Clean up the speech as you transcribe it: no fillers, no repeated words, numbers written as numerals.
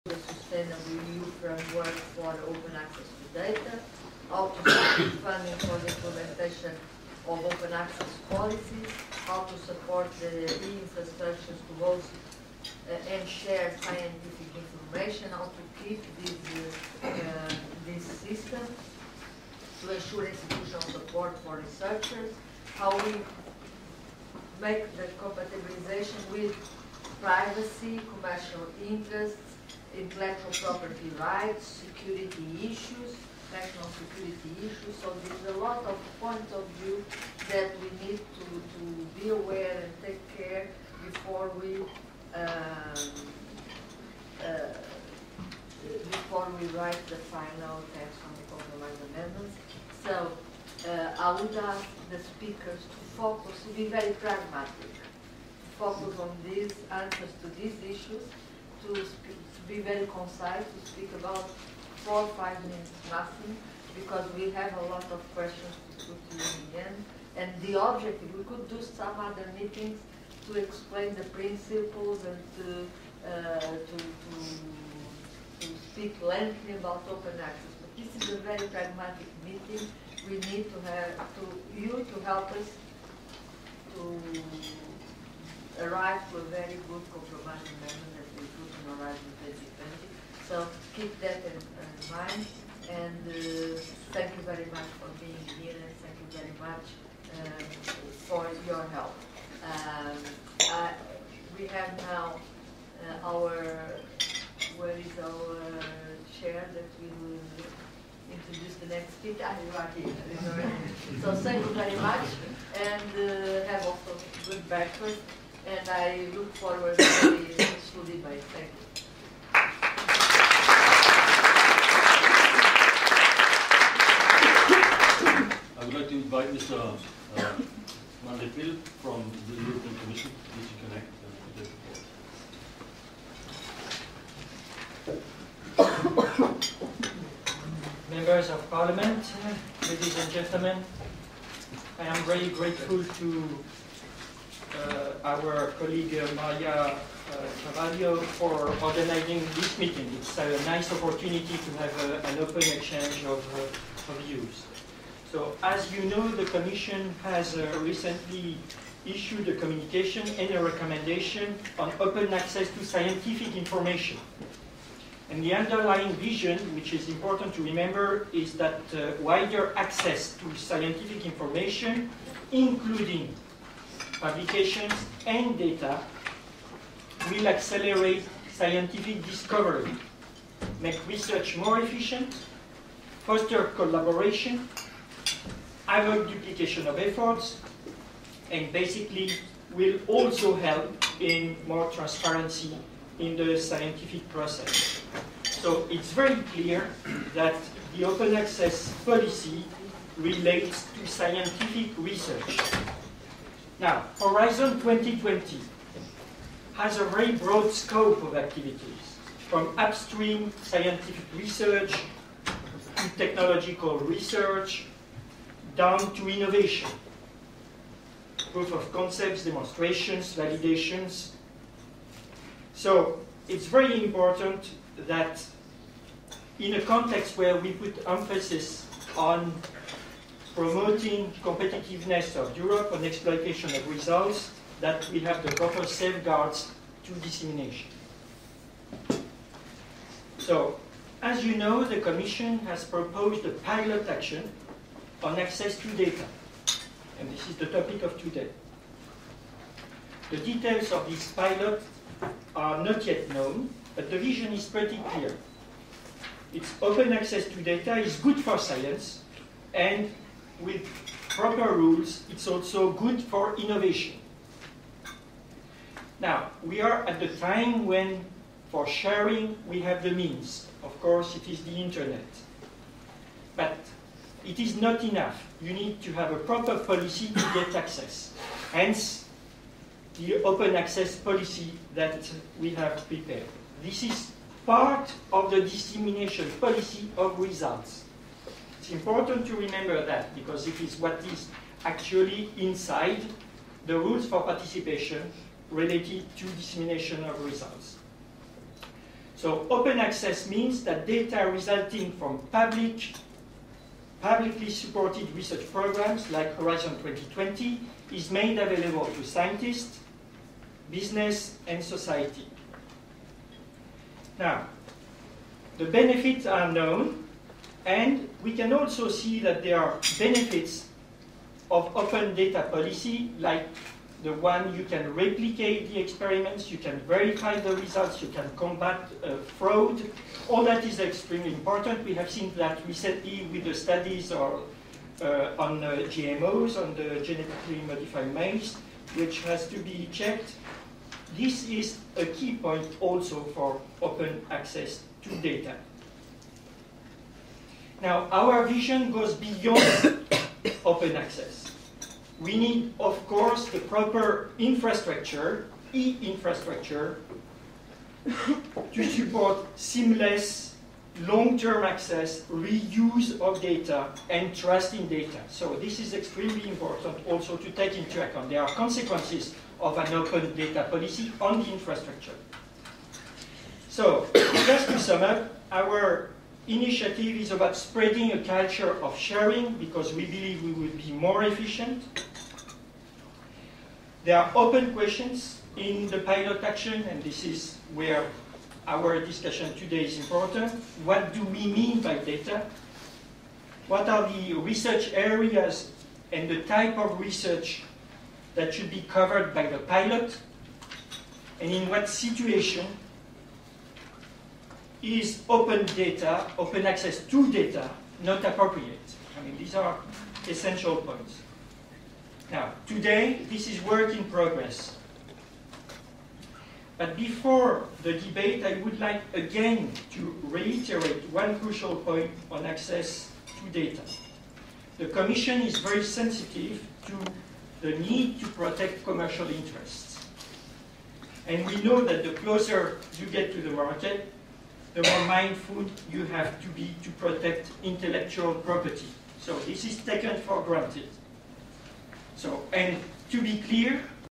the Sustainable EU framework for open access to data, how to support funding for the implementation of open access policies, how to support the infrastructures to host and share scientific information, how to keep this system, to ensure institutional support for researchers, how we make the compatibilization with privacy, commercial interests, intellectual property rights, security issues, national security issues. So there's a lot of points of view that we need to be aware and take care before we write the final text on the compromise amendments. So I would ask the speakers to focus, to be very pragmatic, to focus on these answers to these issues, to be very concise, to speak about 4 or 5 minutes maximum, because we have a lot of questions to put to you in the end. And the objective, we could do some other meetings to explain the principles and to speak lengthily about open access. But this is a very pragmatic meeting. We need to have you to help us to arrive to a very good compromise amendment that we put in Horizon 2020. So keep that in mind, and thank you very much for being here, and thank you very much for your help. We have now where is our chair that will introduce the next speaker? You are here. So thank you very much, and have also good breakfast, and I look forward to the useful debate. Thank you. I would like to invite Mr. Mandepil from the European Commission to connect with the report. Members of Parliament, ladies and gentlemen, I am very grateful to our colleague Maria Carvalho for organizing this meeting. It's a nice opportunity to have an open exchange of views. So, as you know, the Commission has recently issued a communication and a recommendation on open access to scientific information. And the underlying vision, which is important to remember, is that wider access to scientific information, including publications and data, will accelerate scientific discovery, make research more efficient, foster collaboration, avoid duplication of efforts, and basically will also help in more transparency in the scientific process. So it's very clear that the open access policy relates to scientific research. Now, Horizon 2020 has a very broad scope of activities, from upstream scientific research to technological research, down to innovation, proof of concepts, demonstrations, validations. So it's very important that in a context where we put emphasis on promoting competitiveness of Europe and exploitation of results, that we have the proper safeguards to dissemination. So, as you know, the Commission has proposed a pilot action on access to data. And this is the topic of today. The details of this pilot are not yet known, but the vision is pretty clear. It's open access to data is good for science, and with proper rules, it's also good for innovation. Now, we are at the time when, for sharing, we have the means. Of course, it is the internet. But it is not enough. You need to have a proper policy to get access. Hence, the open access policy that we have prepared. This is part of the dissemination policy of results. It's important to remember that, because it is what is actually inside the rules for participation related to dissemination of results. So open access means that data resulting from publicly supported research programs like Horizon 2020 is made available to scientists, business, and society. Now, the benefits are known, and we can also see that there are benefits of open data policy, like the one you can replicate the experiments, you can verify the results, you can combat fraud. All that is extremely important. We have seen that recently with the studies on GMOs, on the genetically modified maize, which has to be checked. This is a key point also for open access to data. Now, our vision goes beyond open access. We need, of course, the proper infrastructure, e-infrastructure, to support seamless, long-term access, reuse of data, and trust in data. So this is extremely important also to take into account. There are consequences of an open data policy on the infrastructure. So, just to sum up, our initiative is about spreading a culture of sharing because we believe we will be more efficient. There are open questions in the pilot action, and this is where our discussion today is important. What do we mean by data? What are the research areas and the type of research that should be covered by the pilot? And in what situation is open data, open access to data, not appropriate? I mean, these are essential points. Now, today, this is work in progress. But before the debate, I would like again to reiterate one crucial point on access to data. The Commission is very sensitive to the need to protect commercial interests. And we know that the closer you get to the market, the more mindful you have to be to protect intellectual property. So this is taken for granted. So, and to be clear,